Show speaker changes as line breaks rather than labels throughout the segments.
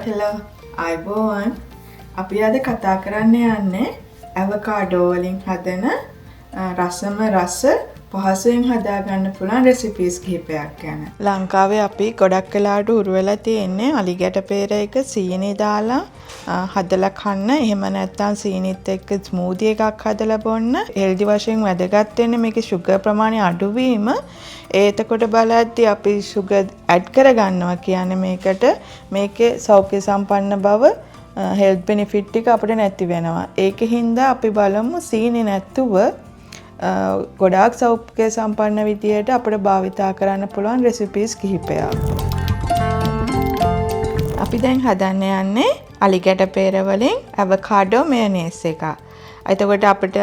hello. අයිබෝවන්. අපි අද කතා කරන්න යන්නේ ඇවකාඩෝ වලින් හදන රසම රස පහසුවෙන් හදාගන්න පුළුවන් රෙසිපීස් කිහිපයක් ගැන. ලංකාවේ අපි ගොඩක් වෙලාවට උරු වෙලා තියෙන්නේ අලි ගැට peer එක සීනි දාලා හදලා කන්න. එහෙම නැත්නම් සීනිත් එක්ක ස්මූදි එකක් හදලා බොන්න. හෙල්දි වශයෙන් වැදගත් වෙන්නේ මේකේ සුගර් ප්‍රමාණය අඩු වීම. එතකොට බලද්දී අපි සුගර් ඇඩ් කරගන්නවා කියන්නේ මේකට මේකේ සෞඛ්‍ය සම්පන්න බව හෙල්ත් බෙනිෆිට් ටික අපිට නැති වෙනවා. ඒකින්ද අපි බලමු සීනි නැතුව ගොඩාක් සෞඛ්‍ය සම්පන්න විදියට අපිට භාවිතා කරන්න පුළුවන් රෙසිපීස් කිහිපයක්. අපි දැන් හදන්න යන්නේ අලි ගැට peer වලින් ඇවකාඩෝ මේනේස් එක. එතකොට අපිට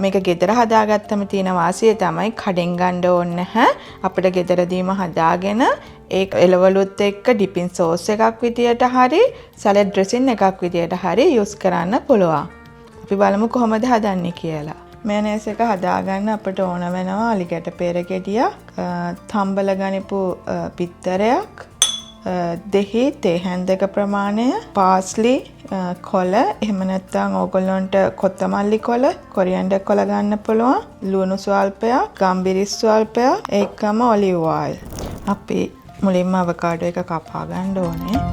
මේක ගෙදර හදාගත්තම තියෙන වාසිය තමයි කඩෙන් ගන්න ඕනේ නැහැ. අපිට ගෙදරදීම හදාගෙන ඒක එළවලුත් එක්ක ඩිපින් සෝස් එකක් විදියට හරි සලාඩ් ඩ්‍රෙසින් එකක් විදියට හරි යූස් කරන්න පුළුවන්. අපි බලමු කොහොමද හදන්නේ කියලා. මේනේස් එක හදාගන්න අපිට ඕන වෙනවා අලි ගැට peer ගෙඩියක්, තම්බල ගනිපු පිත්තරයක්, දෙහි තේ හැන්දක ප්‍රමාණය, පාස්ලි කොළ, එහෙම නැත්නම් ඕගොල්ලන්ට කොත්තමල්ලි කොළ, කොරියන්ඩර් කොළ ගන්න පුළුවන්, ලුණු ස්වල්පයක්, ගම්බිරිස් ස්වල්පයක්, ඒකම ඔලිව් ඔයිල්. අපි මුලින්ම අවකාඩෝ එක කපා ගන්න ඕනේ.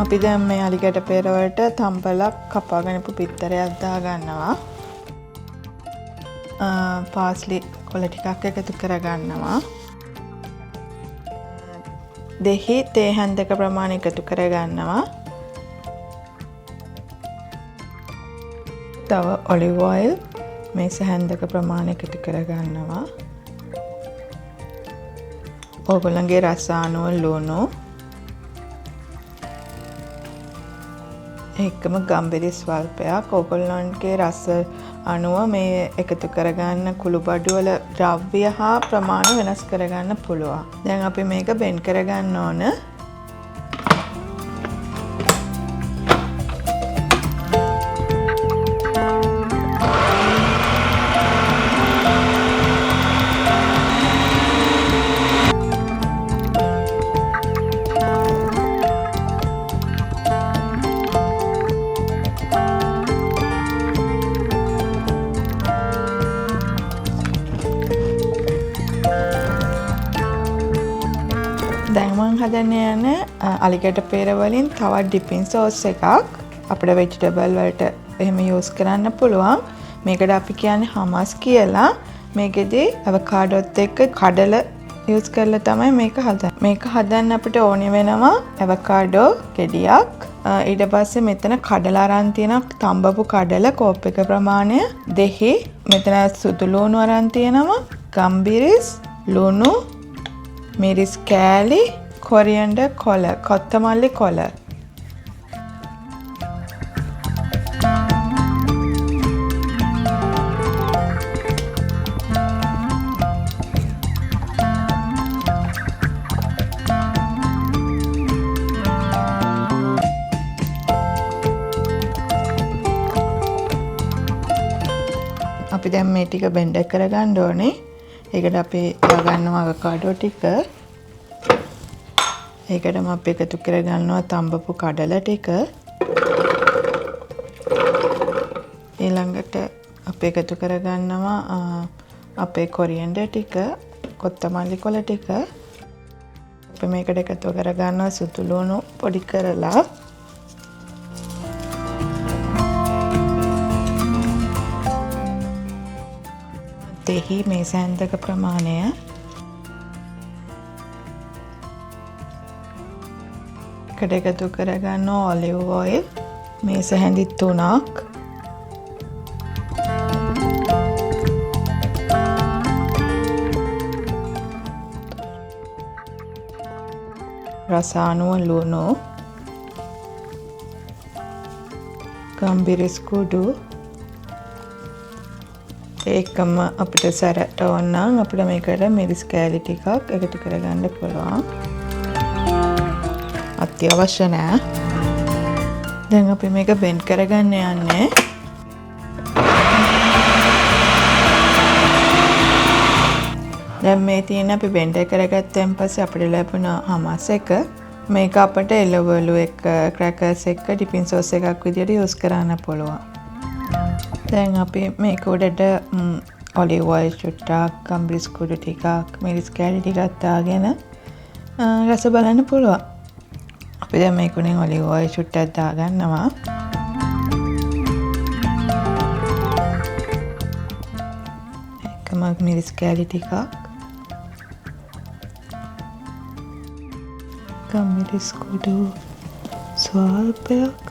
අපි දැන් මේ අලි ගැට peer වලට තම්බලක් කපාගෙනපු පිත්තරයක් දා ගන්නවා. පාස්ලි කොළ ටිකක් එකතු කර ගන්නවා. දෙහි තේ හැන්දක ප්‍රමාණය එකතු කර ගන්නවා. තව ඔලිව් ඔයිල් මේස හැන්දක ප්‍රමාණය එකතු කර ගන්නවා. ඕගොල්ලන්ගේ රස අනුව ලුණු, එකම ගම්බිරිස් ස්වල්පයක්, ඕගොල්ලන්ගේ රස අනුව මේ එකතු කරගන්න කුළුබඩු වල ද්‍රව්‍ය හා ප්‍රමාණය වෙනස් කරගන්න පුළුවන්. දැන් අපි මේක බෙන්ඩ් කරගන්න ඕන. දැන් මම හදන්න යන්නේ අලි ගැට peer වලින් තවත් ඩිපින් සෝස් එකක්. අපිට ভেජිටබල් වලට එහෙම යූස් කරන්න පුළුවන්. මේකට අපි කියන්නේ හමස් කියලා. මේකෙදී අවකාඩෝත් එක්ක කඩල යූස් කරලා තමයි මේක හදන්නේ. මේක හදන්න අපිට ඕනි වෙනවා අවකාඩෝ ගෙඩියක්. ඊට පස්සේ මෙතන කඩල අරන් තියෙනවා තඹපු කඩල කෝප් එක ප්‍රමාණය. දෙහි මෙතන සුදු ලුණු අරන් තියෙනවා. ගම්බිරිස්, ලුණු, මිරිස් කෑලි, කොරියන්ඩර් කොළ, කොත්තමල්ලි කොළ. අපි දැන් මේ ටික බෙන්ඩ් කරගන්න ඕනේ. ඒකට අපි දාගන්නවා අවකාඩෝ ටික. ඒකටම අපි එකතු කරගන්නවා තඹපු කඩල ටික. ඊළඟට අපි එකතු කරගන්නවා අපේ කොරියන්ඩර් ටික, කොත්තමල්ලි කොළ ටික. අපි මේකට එකතු කරගන්නවා සුදු ලුණු පොඩි කරලා. දෙහි මේස හැන්දක ප්‍රමාණය, එකට එකතු කරගන්න ඔලිව් ඔයිල් මේස හැඳි 3ක්, රස අනුව ලුණු, ගම්බිරිස් කුඩු, ඒකම අපිට සැරට ඕන නම් අපිට මේකට මිරිස් කෑලි ටිකක් එකතු කරගන්න පුළුවන්. අත්‍යවශ්‍ය නෑ. දැන් අපි මේක බෙන්ඩ් කරගන්න යන්නේ. දැන් මේ තියෙන අපි බෙන්ඩ් කරගත්තන් පස්සේ අපිට ලැබුණ හමස් එක මේක අපිට එළවලු එක ක්‍රැකර්ස් එක ඩිපින් සෝස් එකක් විදියට යූස් කරන්න පුළුවන්. දැන් අපි මේක උඩට ඔලිව් ඔයිල් චුට්ටක්, කම්බිස් කුඩු ටිකක්, මිරිස් කෑලි ටිකක් දාගෙන රස බලන්න පුළුවන්. අපි දැන් මේක උඩින් ඔලිව් ඔයිල් චුට්ටක් දාගන්නවා. ඒකම මිරිස් කෑලි ටිකක්, කම්බිස් කුඩු ස්වල්පයක්,